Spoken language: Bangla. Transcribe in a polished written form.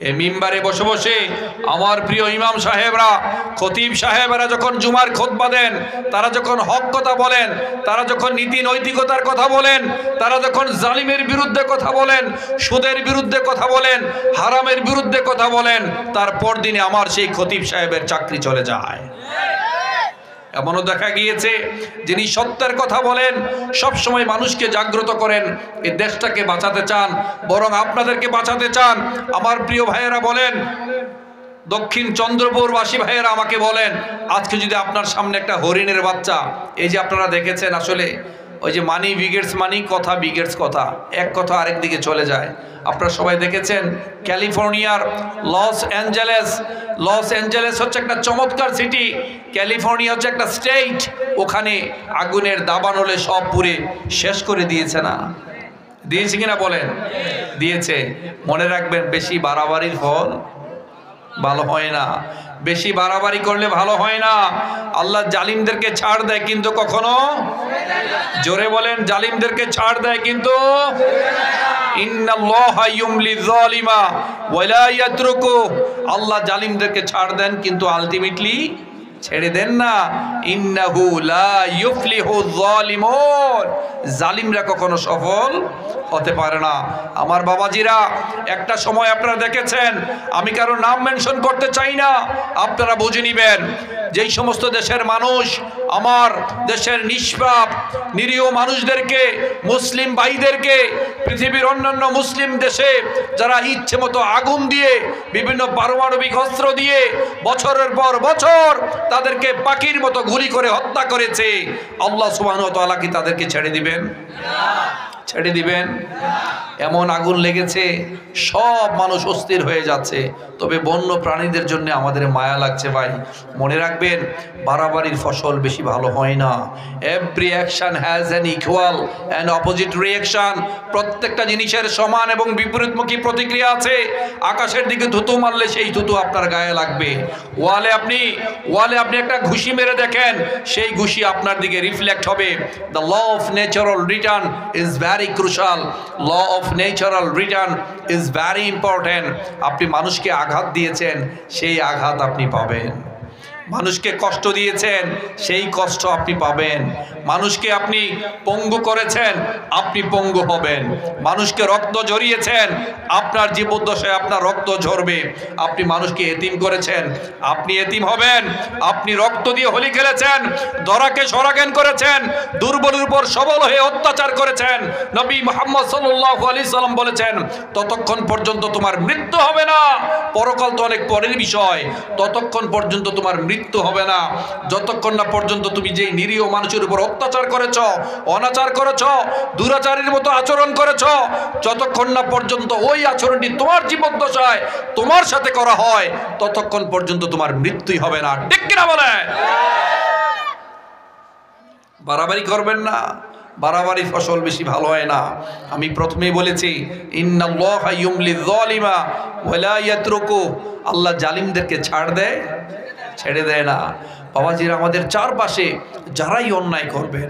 এই মিম্বারে বসে বসে আমার প্রিয় ইমাম সাহেবরা, খতিব সাহেবরা যখন জুমার খুতবা দেন, তারা যখন হক কথা বলেন, তারা যখন নীতি নৈতিকতার কথা বলেন, তারা যখন জালিমের বিরুদ্ধে কথা বলেন, সুদের বিরুদ্ধে কথা বলেন, হারামের বিরুদ্ধে কথা বলেন, তারপর দিনে আমার সেই খতিব সাহেবের চাকরি চলে যায়। এমনও দেখা গিয়েছে যিনি সত্যের কথা বলেন, সব সময় মানুষকে জাগ্রত করেন, এই দেশটাকে বাঁচাতে চান, বরং আপনাদেরকে বাঁচাতে চান। আমার প্রিয় ভাইয়েরা বলেন, দক্ষিণ চন্দ্রপুরবাসী ভাইয়েরা আমাকে বলেন, আজকে যদি আপনার সামনে একটা হরিণের বাচ্চা, এই যে আপনারা দেখেছেন, আসলে ওই যে মানি বিগেটস মানি, কথা বিগেটস কথা, এক কথা আরেক দিকে চলে যায়। আপনারা সবাই দেখেছেন ক্যালিফোর্নিয়ার লস অ্যাঞ্জেলেস হচ্ছে একটা চমৎকার সিটি, ক্যালিফোর্নিয়া হচ্ছে একটা স্টেট, ওখানে আগুনের দাবান হলে সব পুড়ে শেষ করে দিয়েছে না? দিয়েছে কিনা বলেন? দিয়েছে। মনে রাখবেন, বেশি বাড়াবাড়ির ফল ভালো হয় না, বেশি বাড়াবাড়ি করলে ভালো হয় না। আল্লাহ জালিমদেরকে ছাড় দেয়, কিন্তু কখনো, জোরে বলেন, জালিমদেরকে ছাড় দেয় কিন্তু ইন্নাল্লাহা ইউমলিয যালিমা ওয়ালা ইয়াতরুকু, আল্লাহ জালিমদেরকে ছাড় দেন কিন্তু আলটিমেটলি ছেড়ে দেন না। ইন্নাহু লা ইউফলিহুয যালিমুন, জালিমরা কখনো সফল হতে পারে না। আমার বাবাজিরা, একটা সময় আপনারা দেখেছেন, আমি কারো নাম মেনশন করতে চাই না, আপনারা বুঝে নেবেন, যেই সমস্ত দেশের মানুষ আমার দেশের নিষ্পাপ নিরীহ মানুষদেরকে, মুসলিম ভাইদেরকে, পৃথিবীর অন্যান্য মুসলিম দেশে যারা ইচ্ছে মতো আগুন দিয়ে, বিভিন্ন পারমাণবিক অস্ত্র দিয়ে বছরের পর বছর তাদেরকে পাখির মতো গুলি করে হত্যা করেছে, আল্লাহ সুবহানাহু ওয়া তাআলা কি তাদেরকে ছেড়ে দিবেন? ছেড়ে দিবেন? এমন আগুন লেগেছে, সব মানুষ অস্থির হয়ে যাচ্ছে। তবে বন্য প্রাণীদের জন্য আমাদের মায়া লাগছে ভাই। মনে রাখবেন, বাড়াবাড়ির ফসল বেশি ভালো হয় না। Every action has an equal and opposite reaction. প্রত্যেকটা জিনিসের সমান এবং বিপরীতমুখী প্রতিক্রিয়া আছে। আকাশের দিকে থুতু মারলে সেই থুতু আপনার গায়ে লাগবে। ওয়ালে আপনি একটা ঘুষি মেরে দেখেন, সেই ঘুষি আপনার দিকে রিফ্লেক্ট হবে। The law of natural return is very crucial. Law of natural return is very important. আপনি মানুষকে আঘাত দিয়েছেন, সেই আঘাত আপনি পাবেন। মানুষকে কষ্ট দিয়েছেন, সেই কষ্ট আপনি পাবেন। মানুষকে আপনি পঙ্গু করেছেন, আপনি পঙ্গু হবেন। মানুষকে রক্ত ঝরিয়েছেন, আপনার জীবদ্দশায় আপনার রক্ত ঝরবে। আপনি মানুষকে এতিম করেছেন, আপনি এতিম হবেন। আপনি রক্ত দিয়ে হোলি খেলেছেন, দরাকে সরাজ্ঞান করেছেন, দুর্বলের উপর সবল হয়ে অত্যাচার করেছেন। নবী মুহাম্মদ সাল্লাল্লাহু আলাইহি সাল্লাম বলেছেন, ততক্ষণ পর্যন্ত তোমার মৃত্যু হবে না। পরকাল তো অনেক পরের বিষয়। ততক্ষণ পর্যন্ত তোমার মৃত্যু হবে না, যতক্ষণ না পর্যন্ত তুমি যেই নিরীহ মানুষের উপর অত্যাচার করেছ, অনাচার করেছ, দুরাচারীর মতো আচরণ করেছ, যতক্ষণ না পর্যন্ত ওই আচরণটি তোমার জীবদ্দশায় তোমার সাথে করা হয়, ততক্ষণ পর্যন্ত তোমার মৃত্যুই হবে না। ঠিক কিনা বলে? বাড়াবাড়ি করবেন না, বাড়াবাড়ি ফসল বেশি ভালো হয় না। আমি প্রথমেই বলেছি, ইন্নাল্লাহা ইউমলিয যালিমা ওয়ালা ইয়াতরুকু, আল্লাহ জালিমদেরকে ছাড় দেয়, ছেড়ে দেয় না। বাবাজিরা, আমাদের চারপাশে যারাই অন্যায় করবেন,